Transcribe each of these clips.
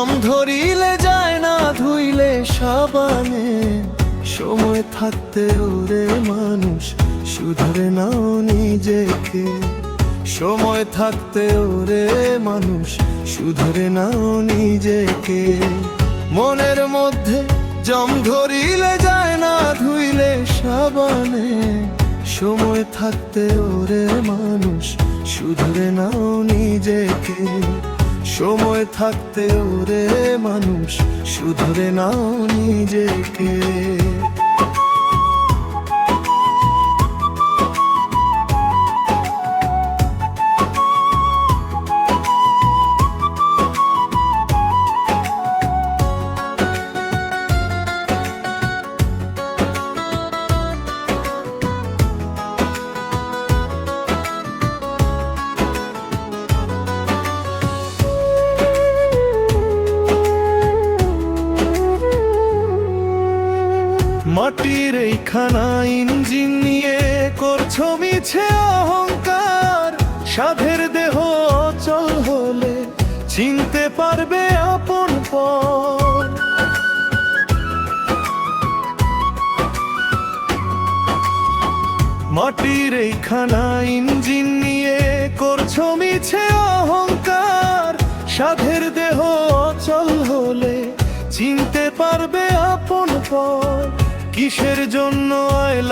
জম ধরিলে যায় না ধুইলে সাবানে, সময় থাকতে ওরে মানুষ শুধরে নাও নিজেকে। সময় থাকতে ওরে মানুষ শুধরে নাও নিজেকে। মনের মধ্যে জম ধরিলে যায় না ধুইলে সাবানে, সময় থাকতে ওরে মানুষ শুধরে নাও নিজেকে। সময় থাকতে ওরে মানুষ শুধরে নাও নিজেকে। মাটির এইখানা ইঞ্জিন নিয়ে করছো মিছে অহংকার, সাধের দেহ অচল হলে চিনতে পারবে আপন পর। মাটির এইখানা ইঞ্জিন নিয়ে করছো মিছে অহংকার, সাধের দেহ অচল হলে চিনতে পারবে আপন পর। কিসের জন্য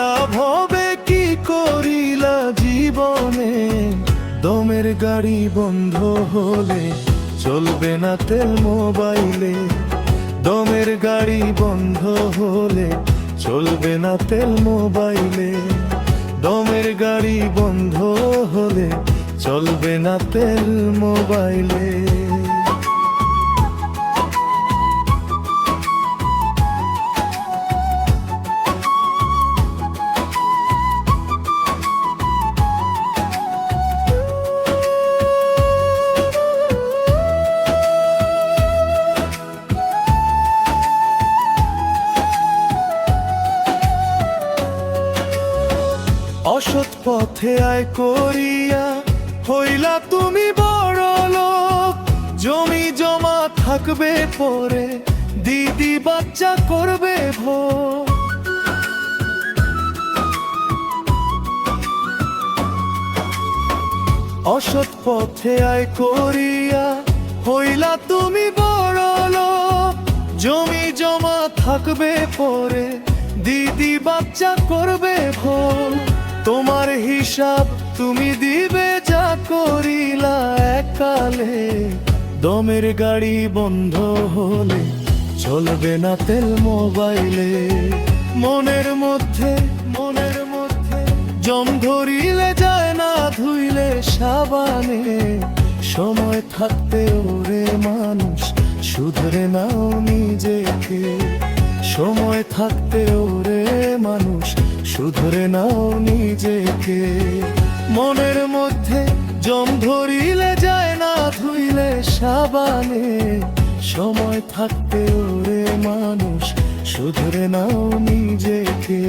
লাভ হবে কি করিলা জীবনে, দমের গাড়ি বন্ধ হলে চলবে না তেল মোবাইলে। দমের গাড়ি বন্ধ হলে চলবে না তেল মোবাইলে। দমের গাড়ি বন্ধ হলে চলবে না তেল মোবাইলে। অসৎ পথে আয় করিয়া হইলা তুমি বড় লোক, জমি জমা থাকবে পরে দিদি বাচ্চা করবে ভোগ। অসৎ পথে আয় করিয়া হইলা তুমি বড় লোক, জমি জমা থাকবে পরে দিদি বাচ্চা করবে ভোগ। তোমার হিসাব তুমি দিবে যা করিলা এককালে, দমের গাড়ি বন্ধ হলে চলবে না তেল মোবাইলে। মনের মধ্যে জম ধরিলে যায় না ধুইলে সাবানে, সময় থাকতে ওরে মানুষ শুধরে নাও নিজেকে। সময় থাকতে ওরে মানুষ শুধরে নাও নিজেকে। মনের মধ্যে জম ধরিলে যায় না ধুইলে সাবানে, সময় থাকতে ওরে মানুষ শুধরে নাও নিজেকে।